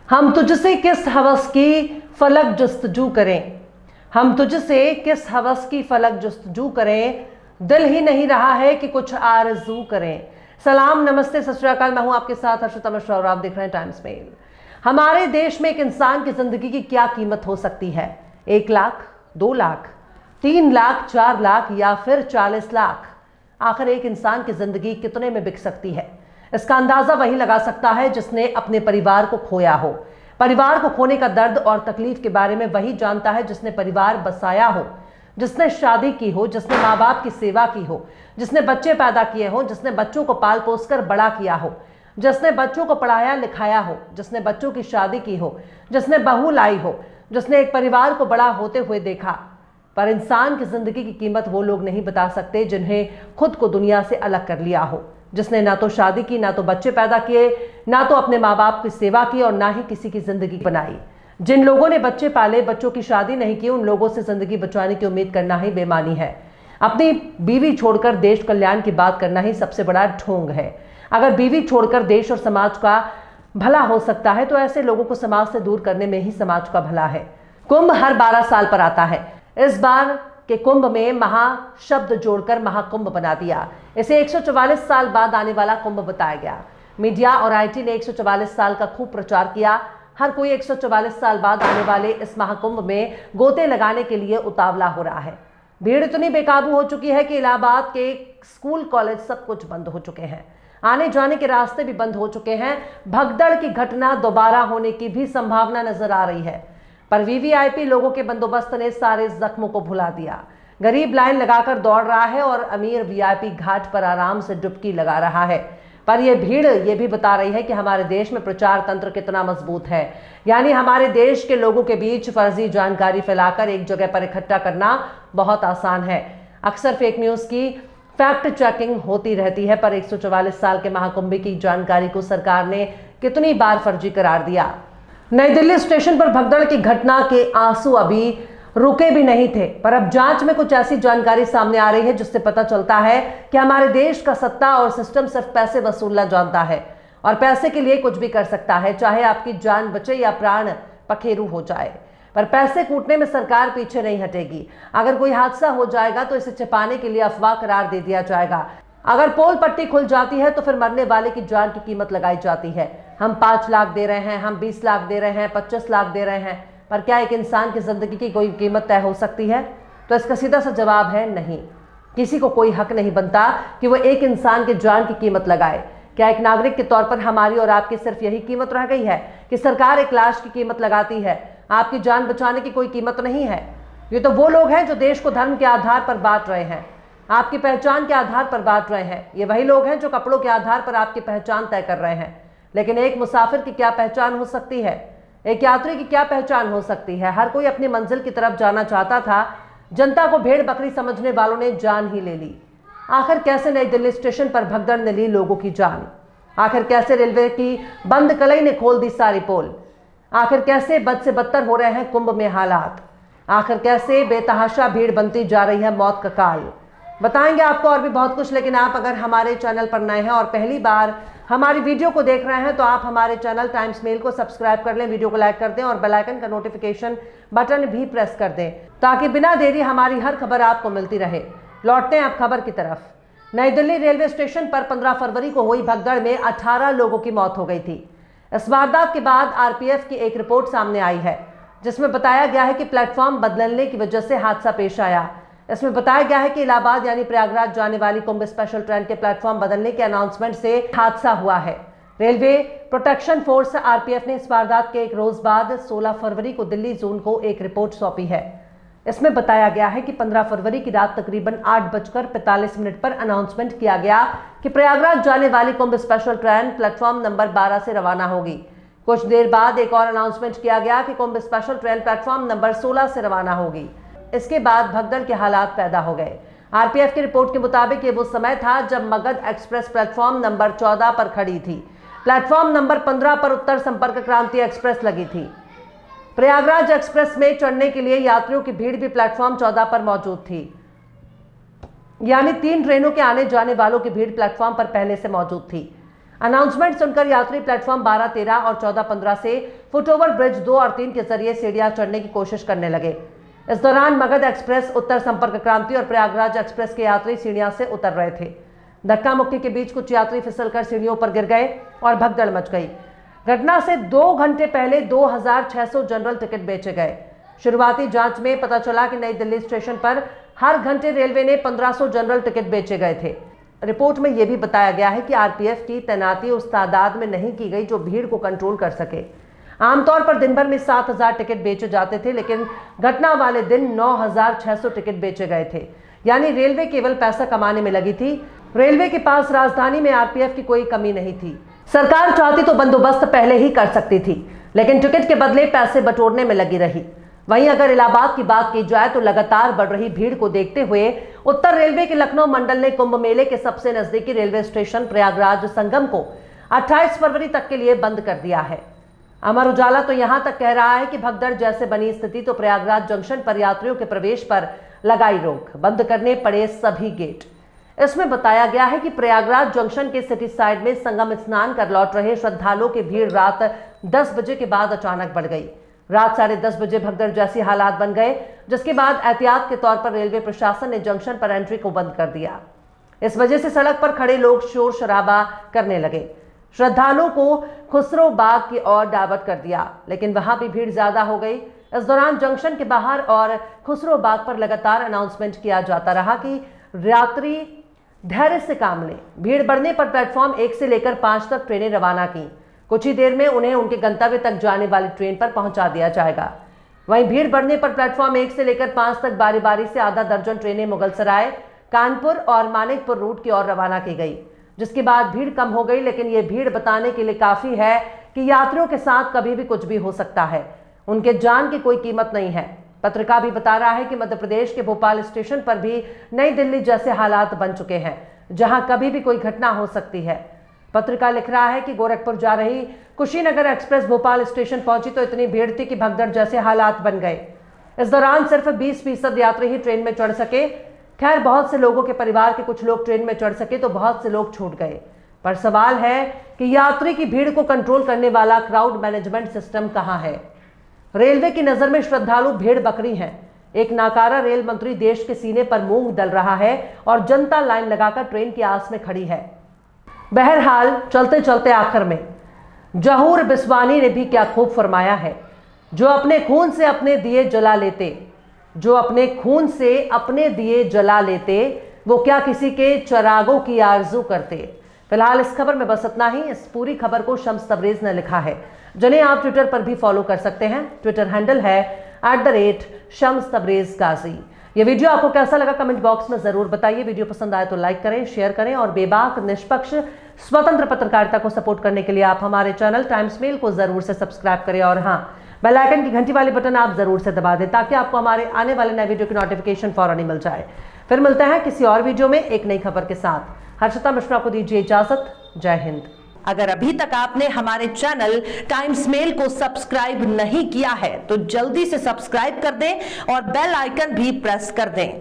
हम तुझसे किस हवस की फलक जस्तजू करें, हम तुझसे किस हवस की फलक जस्तजू करें, दिल ही नहीं रहा है कि कुछ आरज़ू करें। सलाम, नमस्ते, सत श्री अकाल। मैं हूं आपके साथ हर्षिता मिश्रा और आप देख रहे हैं टाइम्स मेल। हमारे देश में एक इंसान की जिंदगी की क्या कीमत हो सकती है? 1 लाख, 2 लाख, 3 लाख, 4 लाख या फिर 40 लाख? आखिर एक इंसान की जिंदगी कितने में बिक सकती है? इसका अंदाजा वही लगा सकता है जिसने अपने परिवार को खोया हो। परिवार को खोने का दर्द और तकलीफ के बारे में वही जानता है जिसने परिवार बसाया हो, जिसने शादी की हो, जिसने माँ बाप की सेवा की हो, जिसने बच्चे पैदा किए हो, जिसने बच्चों को पाल पोस कर बड़ा किया हो, जिसने बच्चों को पढ़ाया लिखाया हो, जिसने बच्चों की शादी की हो, जिसने बहू लाई हो, जिसने एक परिवार को बड़ा होते हुए देखा। पर इंसान की जिंदगी की कीमत वो लोग नहीं बता सकते जिन्हें खुद को दुनिया से अलग कर लिया हो, जिसने ना तो शादी की, ना तो बच्चे पैदा किए, ना तो अपने माँ बाप की सेवा की और ना ही किसी की जिंदगी बनाई। जिन लोगों ने बच्चे पाले, बच्चों की शादी नहीं की, उन लोगों से जिंदगी बचाने की उम्मीद करना ही बेईमानी है। अपनी बीवी छोड़कर देश कल्याण की बात करना ही सबसे बड़ा ढोंग है। अगर बीवी छोड़कर देश और समाज का भला हो सकता है तो ऐसे लोगों को समाज से दूर करने में ही समाज का भला है। कुंभ हर 12 साल पर आता है। इस बार के कुंभ में महा शब्द जोड़कर महाकुंभ बना दिया। इसे 144 साल बाद आने वाला कुंभ बताया गया। मीडिया और आईटी ने 144 साल का खूब प्रचार किया। हर कोई 144 साल बाद आने वाले इस महाकुंभ में गोते लगाने के लिए उतावला हो रहा है। भीड़ इतनी बेकाबू हो चुकी है कि इलाहाबाद के स्कूल कॉलेज सब कुछ बंद हो चुके हैं। आने जाने के रास्ते भी बंद हो चुके हैं। भगदड़ की घटना दोबारा होने की भी संभावना नजर आ रही है। पर वीवीआईपी लोगों के बंदोबस्त ने सारे जख्मों को भुला दिया। गरीब लाइन लगाकर दौड़ रहा है और अमीर वीआईपी घाट पर आराम से डुबकी लगा रहा है। पर यह भीड़ ये भी बता रही है कि हमारे देश में प्रचार तंत्र कितना मजबूत है। यानी हमारे देश के लोगों के बीच फर्जी जानकारी फैलाकर एक जगह पर इकट्ठा करना बहुत आसान है। अक्सर फेक न्यूज की फैक्ट चेकिंग होती रहती है, पर 144 साल के महाकुंभ की जानकारी को सरकार ने कितनी बार फर्जी करार दिया। नई दिल्ली स्टेशन पर भगदड़ की घटना के आंसू अभी रुके भी नहीं थे, पर अब जांच में कुछ ऐसी जानकारी सामने आ रही है जिससे पता चलता है कि हमारे देश का सत्ता और सिस्टम सिर्फ पैसे वसूलना जानता है और पैसे के लिए कुछ भी कर सकता है, चाहे आपकी जान बचे या प्राण पखेरु हो जाए। पर पैसे कूटने में सरकार पीछे नहीं हटेगी। अगर कोई हादसा हो जाएगा तो इसे छिपाने के लिए अफवाह करार दे दिया जाएगा। अगर पोल पट्टी खुल जाती है तो फिर मरने वाले की जान की कीमत लगाई जाती है। हम 5 लाख दे रहे हैं, हम 20 लाख दे रहे हैं, 25 लाख दे रहे हैं, पर क्या एक इंसान की जिंदगी की कोई कीमत तय हो सकती है? तो इसका सीधा सा जवाब है नहीं। किसी को कोई हक नहीं बनता कि वो एक इंसान की जान की कीमत लगाए। क्या एक नागरिक के तौर पर हमारी और आपकी सिर्फ यही कीमत रह गई है कि सरकार एक लाश की कीमत लगाती है, आपकी जान बचाने की कोई कीमत नहीं है? ये तो वो लोग हैं जो देश को धर्म के आधार पर बांट रहे हैं, आपकी पहचान के आधार पर बांट रहे हैं। ये वही लोग हैं जो कपड़ों के आधार पर आपकी पहचान तय कर रहे हैं। लेकिन एक मुसाफिर की क्या पहचान हो सकती है? एक यात्री की क्या पहचान हो सकती है? हर कोई अपनी मंजिल की तरफ जाना चाहता था। जनता को भेड़ बकरी समझने वालों ने जान ही ले ली। आखिर कैसे नई दिल्ली स्टेशन पर भगदड़ ने ली लोगों की जान? आखिर कैसे रेलवे की बंद कलई ने खोल दी सारी पोल? आखिर कैसे बद से बदतर हो रहे हैं कुंभ में हालात? आखिर कैसे बेतहाशा भीड़ बनती जा रही है मौत का काल? बताएंगे आपको और भी बहुत कुछ। लेकिन आप अगर हमारे चैनल पर नए हैं और पहली बार हमारी वीडियो को देख रहे हैं तो आप हमारे चैनल टाइम्स मेल को सब्सक्राइब कर लें, वीडियो को लाइक कर दें और बेल आइकन का नोटिफिकेशन बटन भी प्रेस कर दें ताकि बिना देरी हमारी हर खबर आपको मिलती रहे। लौटते हैं अब खबर की तरफ। नई दिल्ली रेलवे स्टेशन पर 15 फरवरी को हुई भगदड़ में 18 लोगों की मौत हो गई थी। इस वारदात के बाद आरपीएफ की एक रिपोर्ट सामने आई है जिसमें बताया गया है कि प्लेटफॉर्म बदलने की वजह से हादसा पेश आया। इसमें बताया गया है कि इलाहाबाद यानी प्रयागराज जाने वाली कुंभ स्पेशल ट्रेन के प्लेटफॉर्म बदलने के अनाउंसमेंट से हादसा हुआ है। रेलवे प्रोटेक्शन फोर्स आरपीएफ ने इस वारदात के एक रोज बाद 16 फरवरी को दिल्ली जोन को एक रिपोर्ट सौंपी है। इसमें बताया गया है कि 15 फरवरी की रात तकरीबन 8:45 पर अनाउंसमेंट किया गया कि प्रयागराज जाने वाली कुंभ स्पेशल ट्रेन प्लेटफॉर्म नंबर 12 से रवाना होगी। कुछ देर बाद एक और अनाउंसमेंट किया गया कि कुंभ स्पेशल ट्रेन प्लेटफॉर्म नंबर 16 से रवाना होगी। इसके बाद भगदड़ के हालात पैदा हो गए। आरपीएफ की रिपोर्ट के मुताबिक ये वो समय था जब मगध एक्सप्रेस प्लेटफॉर्म नंबर 14 पर खड़ी थी। प्लेटफॉर्म नंबर 15 पर उत्तर संपर्क क्रांति एक्सप्रेस लगी थी। प्रयागराज एक्सप्रेस में चढ़ने के लिए यात्रियों की भीड़ भी प्लेटफॉर्म 14 पर मौजूद थी। यानी 3 ट्रेनों के आने जाने वालों की भीड़ प्लेटफॉर्म पर पहले से मौजूद थी। अनाउंसमेंट सुनकर यात्री प्लेटफॉर्म 12, 13 और 14, 15 से फुटओवर ब्रिज 2 और 3 के जरिए सीढ़ियां चढ़ने की कोशिश करने लगे। इस दौरान मगध एक्सप्रेस, उत्तर संपर्क क्रांति और प्रयागराज एक्सप्रेस के यात्री सीढ़ियां से उतर रहे थे। धक्का मुक्की के बीच कुछ यात्री फिसलकर सीढ़ियों पर गिर गए और भगदड़ मच गई। घटना से 2 घंटे पहले 2600 जनरल टिकट बेचे गए। शुरुआती जांच में पता चला कि नई दिल्ली स्टेशन पर हर घंटे रेलवे ने 1500 जनरल टिकट बेचे गए थे। रिपोर्ट में यह भी बताया गया है कि आरपीएफ की तैनाती उस तादाद में नहीं की गई जो भीड़ को कंट्रोल कर सके। आमतौर पर दिन भर में 7000 टिकट बेचे जाते थे, लेकिन घटना वाले दिन 9600 टिकट बेचे गए थे। यानी रेलवे केवल पैसा कमाने में लगी थी। रेलवे के पास राजधानी में आरपीएफ की कोई कमी नहीं थी। सरकार चाहती तो बंदोबस्त पहले ही कर सकती थी, लेकिन टिकट के बदले पैसे बटोरने में लगी रही। वहीं अगर इलाहाबाद की बात की जाए तो लगातार बढ़ रही भीड़ को देखते हुए उत्तर रेलवे के लखनऊ मंडल ने कुंभ मेले के सबसे नजदीकी रेलवे स्टेशन प्रयागराज संगम को 28 फरवरी तक के लिए बंद कर दिया है। अमर उजाला तो यहां तक कह रहा है कि भगदड़ जैसे बनी स्थिति तो प्रयागराज जंक्शन पर यात्रियों के प्रवेश पर लगाई रोक, बंद करने पड़े सभी गेट। इसमें बताया गया है कि प्रयागराज जंक्शन के सिटी साइड में संगम स्नान कर लौट रहे श्रद्धालुओं की भीड़ रात 10 बजे के बाद अचानक बढ़ गई। रात 10:30 बजे भगदड़ जैसी हालात बन गए, जिसके बाद एहतियात के तौर पर रेलवे प्रशासन ने जंक्शन पर एंट्री को बंद कर दिया। इस वजह से सड़क पर खड़े लोग शोर शराबा करने लगे। श्रद्धालुओं को खुसरो बाग की ओर डाइवर्ट कर दिया, लेकिन वहां भी भीड़ ज्यादा हो गई। इस दौरान जंक्शन के बाहर और खुसरो बाग पर लगातार अनाउंसमेंट किया जाता रहा कि यात्री धैर्य से काम लें। भीड़ बढ़ने पर प्लेटफॉर्म 1 से लेकर 5 तक ट्रेनें रवाना की। कुछ ही देर में उन्हें उनके गंतव्य तक जाने वाली ट्रेन पर पहुंचा दिया जाएगा। वहीं भीड़ बढ़ने पर प्लेटफॉर्म 1 से लेकर 5 तक बारी बारी से आधा दर्जन ट्रेनें मुगलसराय, कानपुर और मानिकपुर रूट की ओर रवाना की गई, जिसके बाद भीड़ कम हो गई। लेकिन ये भीड़ बताने के लिए काफी है कि यात्रियों के साथ कभी भी कुछ भी हो सकता है। उनके जान की कोई कीमत नहीं है। पत्रिका भी बता रहा है कि मध्य प्रदेश के भोपाल स्टेशन पर भी नई दिल्ली जैसे हालात बन चुके हैं, जहां कभी भी कोई घटना हो सकती है। पत्रिका लिख रहा है कि गोरखपुर जा रही कुशीनगर एक्सप्रेस भोपाल स्टेशन पहुंची तो इतनी भीड़ थी कि भगदड़ जैसे हालात बन गए। इस दौरान सिर्फ 20% यात्री ही ट्रेन में चढ़ सके। खैर, बहुत से लोगों के परिवार के कुछ लोग ट्रेन में चढ़ सके तो बहुत से लोग छूट गए। पर सवाल है कि यात्री की भीड़ को कंट्रोल करने वाला क्राउड मैनेजमेंट सिस्टम कहां है? रेलवे की नजर में श्रद्धालु भेड़ बकरी हैं। एक नाकारा रेल मंत्री देश के सीने पर मूंग दल रहा है और जनता लाइन लगाकर ट्रेन की आस में खड़ी है। बहरहाल, चलते चलते आखिर में जहूर बिस्वानी ने भी क्या खूब फरमाया है। जो अपने खून से अपने दिए जला लेते, जो अपने खून से अपने दिए जला लेते, वो क्या किसी के चरागों की आरजू करते। फिलहाल इस खबर में बस इतना ही। इस पूरी खबर को शम्स तबरेज ने लिखा है, जिन्हें आप ट्विटर पर भी फॉलो कर सकते हैं। ट्विटर हैंडल है @शम्स तबरेज गाजी। ये वीडियो आपको कैसा लगा कमेंट बॉक्स में जरूर बताइए। वीडियो पसंद आए तो लाइक करें, शेयर करें और बेबाक, निष्पक्ष, स्वतंत्र पत्रकारिता को सपोर्ट करने के लिए आप हमारे चैनल टाइम्स मेल को जरूर से सब्सक्राइब करें और हाँ, बेल आइकन की घंटी वाली बटन आप जरूर से दबा दें ताकि आपको हमारे आने वाले नए वीडियो की नोटिफिकेशन फौरन ही मिल जाए। फिर मिलते हैं किसी और वीडियो में एक नई खबर के साथ। हर्षिता मिश्रा को दीजिए इजाजत। जय हिंद। अगर अभी तक आपने हमारे चैनल टाइम्स मेल को सब्सक्राइब नहीं किया है तो जल्दी से सब्सक्राइब कर दें और बेल आइकन भी प्रेस कर दें।